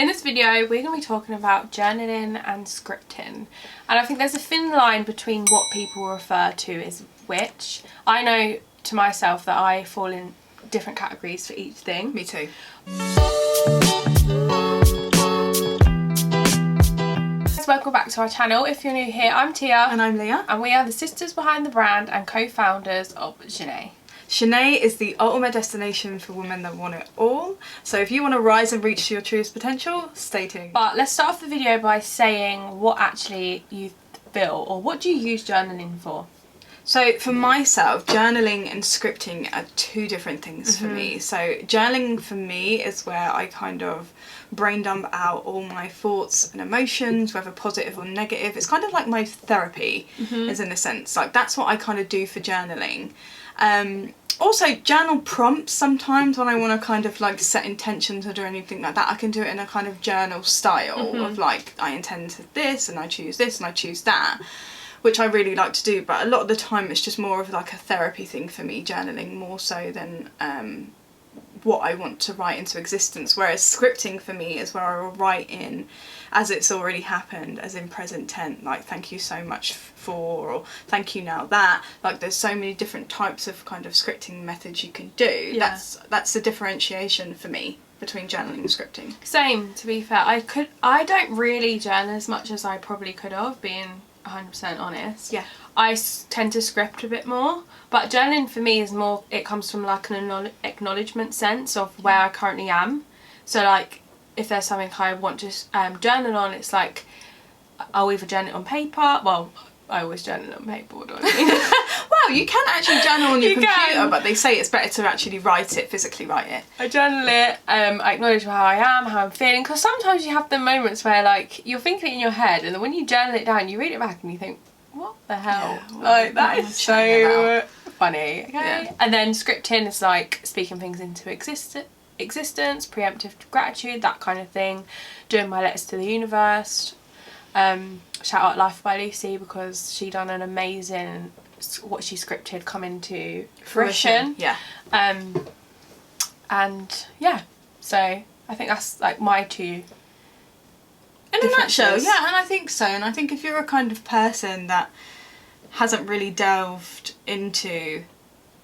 In this video we're going to be talking about journaling and scripting, and I think there's a thin line between what people refer to as which. I know to myself that I fall in different categories for each thing. Me too. Welcome back to our channel. If you're new here, I'm Tia. And I'm Leah. And we are the sisters behind the brand and co-founders of Zhené. Zhené is the ultimate destination for women that want it all. So if you want to rise and reach your truest potential, stay tuned. But let's start off the video by saying what actually you feel, or what do you use journaling for? So for myself, journaling and scripting are two different things for me. So journaling for me is where I kind of brain dump out all my thoughts and emotions, whether positive or negative. It's kind of like my therapy, is in a sense. Like that's what I kind of do for journaling. Also journal prompts sometimes when I want to kind of like set intentions or do anything like that. I can do it in a kind of journal style of like, I intend to this and I choose this and I choose that, which I really like to do. But a lot of the time it's just more of like a therapy thing for me, journaling, more so than what I want to write into existence. Whereas scripting for me is where I will write in as it's already happened, as in present tense, like thank you so much for, or thank you now that. Like there's so many different types of kind of scripting methods you can do. Yeah. That's the differentiation for me between journaling and scripting. Same, to be fair. I don't really journal as much as I probably could have, being 100% honest. Yeah. I tend to script a bit more, but journaling for me is more, it comes from like an acknowledgement sense of where I currently am. So like if there's something I want to journal on, it's like I'll either journal it on paper. Well, I always journal on paper, what do I mean? Well, you can actually journal on your computer, but they say it's better to actually write it, physically write it. I journal it, I acknowledge how I am, how I'm feeling, because sometimes you have the moments where like you're thinking it in your head, and then when you journal it down you read it back and you think, what the hell? Yeah, like that is so funny. Okay. Yeah. And then scripting is like speaking things into existence, preemptive gratitude, that kind of thing, doing my letters to the universe. Shout out Life by Lucy, because she done an amazing, what she scripted come into fruition. Yeah. And yeah, so I think that's like my two in a nutshell. differences. Yeah, and I think so. And I think if you're a kind of person that hasn't really delved into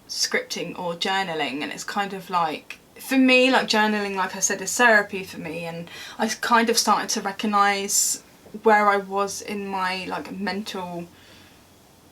scripting or journaling, and it's kind of like, for me, like journaling, like I said, is therapy for me, and I kind of started to recognise where I was in my like mental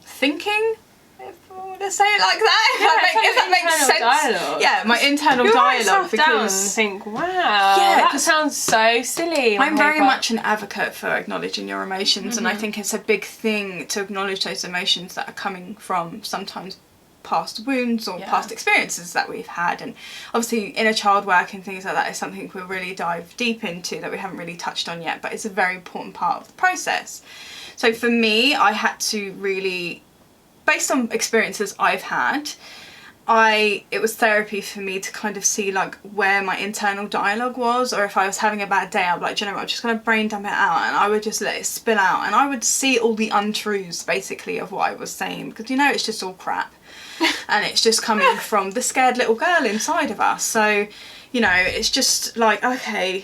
thinking, if I want to say it like that, if that makes sense. Dialogue. Yeah, my internal dialogue, because down and think, wow, yeah, that sounds so silly. I'm very much an advocate for acknowledging your emotions, and I think it's a big thing to acknowledge those emotions that are coming from sometimes past wounds or past experiences that we've had. And obviously inner child work and things like that is something we'll really dive deep into that we haven't really touched on yet, but it's a very important part of the process. So for me, I had to really, based on experiences I've had, it was therapy for me to kind of see like where my internal dialogue was, or if I was having a bad day, I'd be like, do you know what, I'm just going to brain dump it out, and I would just let it spill out, and I would see all the untruths basically of what I was saying, because you know it's just all crap. And it's just coming from the scared little girl inside of us. So, you know, it's just like, okay,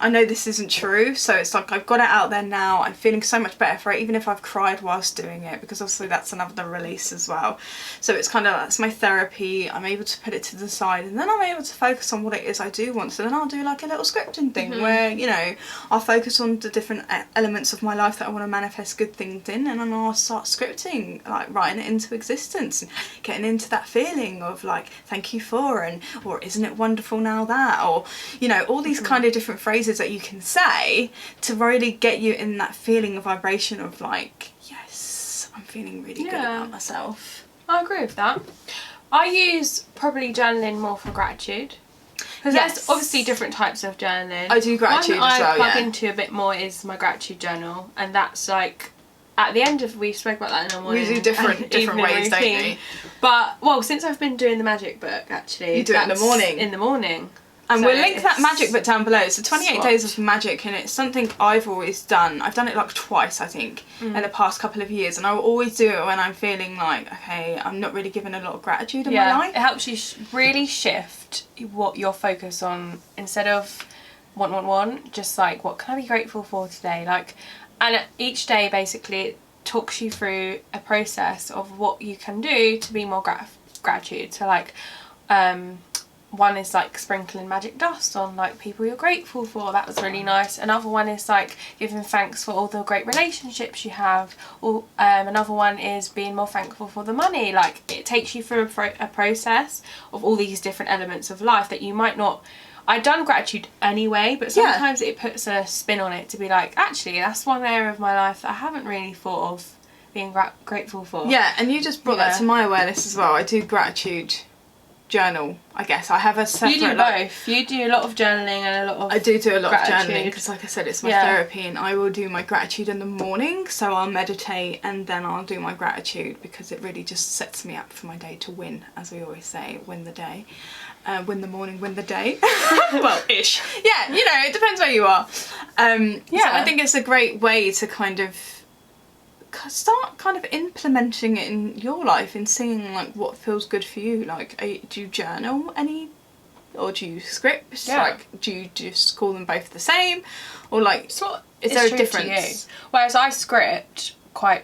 I know this isn't true, so it's like I've got it out there now. I'm feeling so much better for it, even if I've cried whilst doing it, because obviously that's another release as well. So it's kind of, that's my therapy. I'm able to put it to the side, and then I'm able to focus on what it is I do want. So then I'll do like a little scripting thing where, you know, I'll focus on the different elements of my life that I want to manifest good things in, and then I'll start scripting, like writing it into existence and getting into that feeling of like, thank you for, and, or isn't it wonderful now that, or, you know, all these kind of different phrases that you can say to really get you in that feeling of vibration of like, yes, I'm feeling really good about myself. I agree with that. I use probably journaling more for gratitude, because there's obviously different types of journaling. I do gratitude as well. One I plug into a bit more is my gratitude journal, and that's like at the end of, we spoke about that in the morning. We do different ways, don't we? But well, since I've been doing the magic book, actually, you do it in the morning. In the morning. And so we'll link that magic book down below. So 28 days of magic, and it's something I've always done. I've done it like twice, I think, in the past couple of years, and I will always do it when I'm feeling like, okay, I'm not really giving a lot of gratitude in my life. It helps you really shift what you're focused on. Instead of just like, what can I be grateful for today? Like, and each day basically it talks you through a process of what you can do to be more gratitude. So like one is like sprinkling magic dust on like people you're grateful for. That was really nice. Another one is like giving thanks for all the great relationships you have. Or another one is being more thankful for the money. Like, it takes you through a process of all these different elements of life that you might not. I'd done gratitude anyway, but sometimes it puts a spin on it to be like, actually, that's one area of my life that I haven't really thought of being grateful for. Yeah, and you just brought that to my awareness as well. I do gratitude journal, I guess. I have a separate... You do both. You do a lot of journaling and a lot of I do a lot gratitude. of journaling because, like I said, it's my therapy, and I will do my gratitude in the morning. So I'll meditate and then I'll do my gratitude because it really just sets me up for my day to win, as we always say, win the day. Win the morning, win the day. Well, ish. Yeah, you know, it depends where you are. So I think it's a great way to kind of start kind of implementing it in your life and seeing like what feels good for you. Like, do you journal any, or do you script? Like, do you just call them both the same, or like, is there a difference? Whereas I script quite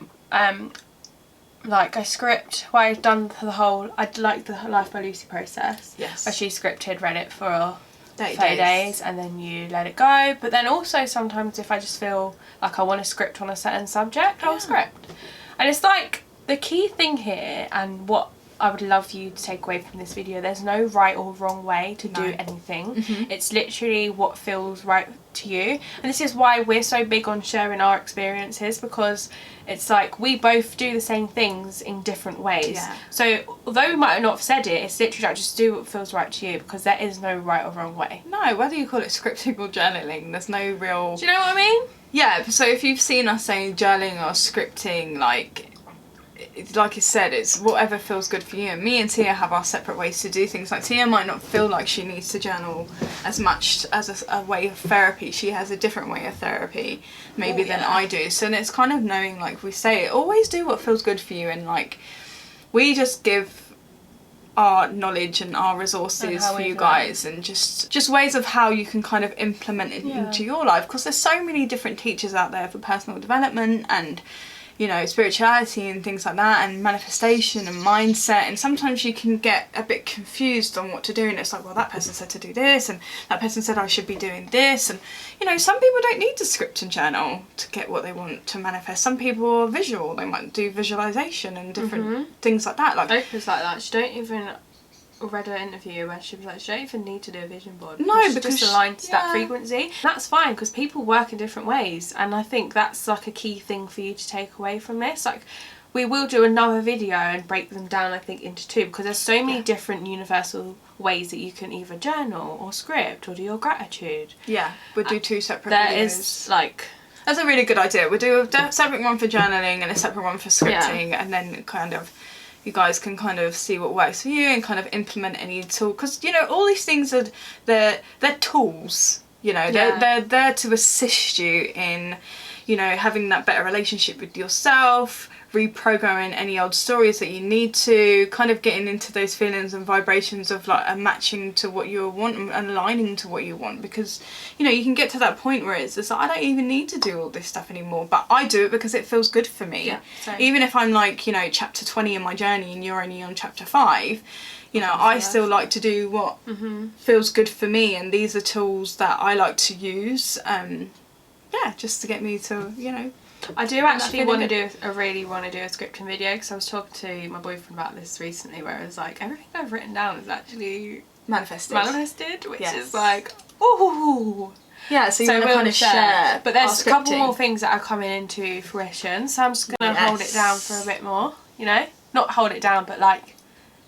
like, I script, well, I've done the whole, I like the Life by Lucy process. Yes. Where she scripted, read it for 30 days and then you let it go. But then also sometimes if I just feel like I want to script on a certain subject, I'll script. And it's like, the key thing here, and what I would love you to take away from this video, there's no right or wrong way to do anything. It's literally what feels right to you. And this is why we're so big on sharing our experiences, because it's like we both do the same things in different ways. So although we might not have said it, it's literally like, just do what feels right to you, because there is no right or wrong way. No, whether you call it scripting or journaling, there's no real... Do you know what I mean? Yeah, so if you've seen us saying journaling or scripting, like you said, it's whatever feels good for you. And me and Tia have our separate ways to do things. Like, Tia might not feel like she needs to journal as much as a way of therapy. She has a different way of therapy maybe than I do. So it's kind of knowing, like we say, always do what feels good for you. And like, we just give our knowledge and our resources for you guys, and just ways of how you can kind of implement it into your life, because there's so many different teachers out there for personal development and, you know, spirituality and things like that, and manifestation and mindset, and sometimes you can get a bit confused on what to do, and it's like, well, that person said to do this, and that person said I should be doing this, and, you know, some people don't need to script and journal to get what they want to manifest. Some people are visual, they might do visualization and different things like that. Like, Oprah's like that. She don't even... read an interview where she was like, she don't even need to do a vision board. No, because just aligned to that frequency. That's fine, because people work in different ways, and I think that's like a key thing for you to take away from this. Like, we will do another video and break them down, I think, into two, because there's so many different universal ways that you can either journal or script or do your gratitude. Yeah, we'll do two separate videos. There is like... That's a really good idea. We'll do a separate one for journaling and a separate one for scripting, and then kind of... you guys can kind of see what works for you and kind of implement any tool, because, you know, all these things are, they're tools, you know, they're there to assist you in, you know, having that better relationship with yourself, reprogramming any old stories that you need to, kind of getting into those feelings and vibrations of like a matching to what you want and aligning to what you want, because, you know, you can get to that point where it's just like, I don't even need to do all this stuff anymore, but I do it because it feels good for me. Even if I'm like, you know, chapter 20 in my journey and you're only on chapter 5, you know, I still like to do what feels good for me, and these are tools that I like to use, just to get me to, you know, I do actually want to do a scripting video, because I was talking to my boyfriend about this recently, where it was like, everything I've written down is actually manifested, which is like, ooh. Yeah, so you want to kind of share. But there's a couple more things that are coming into fruition, so I'm just going to hold it down for a bit more, you know? Not hold it down, but like,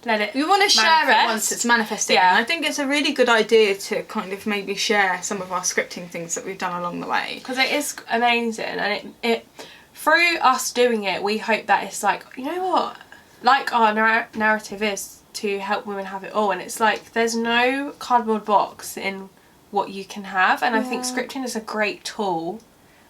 let it You want to share it once it's manifesting. Yeah. And I think it's a really good idea to kind of maybe share some of our scripting things that we've done along the way. Because it is amazing, and it through us doing it, we hope that it's like, you know what? Like our narrative is to help women have it all, and it's like there's no cardboard box in what you can have, and I think scripting is a great tool,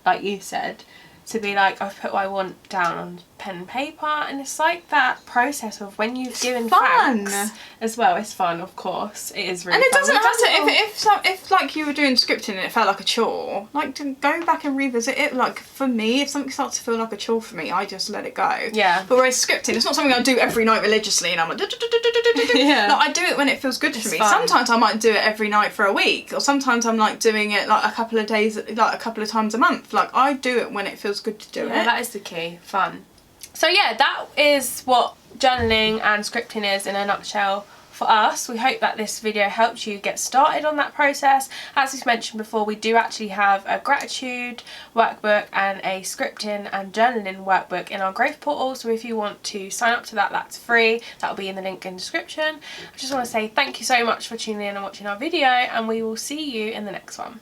like you said, to be like, I've put what I want down on pen and paper, and it's like that process of when you've given thanks as well. It's fun, of course. It is really and it fun. doesn't have to, if like you were doing scripting and it felt like a chore, like to go back and revisit it. Like for me, if something starts to feel like a chore for me, I just let it go. Yeah. But whereas scripting, it's not something I do every night religiously, and I'm like, yeah. Like, I do it when it feels good for me. Fun. Sometimes I might do it every night for a week, or sometimes I'm like doing it like a couple of days, like a couple of times a month. Like I do it when it feels good to do it. Yeah, that is the key. Fun. So yeah, that is what journaling and scripting is in a nutshell for us. We hope that this video helped you get started on that process. As we've mentioned before, we do actually have a gratitude workbook and a scripting and journaling workbook in our growth portal, so if you want to sign up to that, that's free. That'll be in the link in the description. I just want to say thank you so much for tuning in and watching our video, and we will see you in the next one.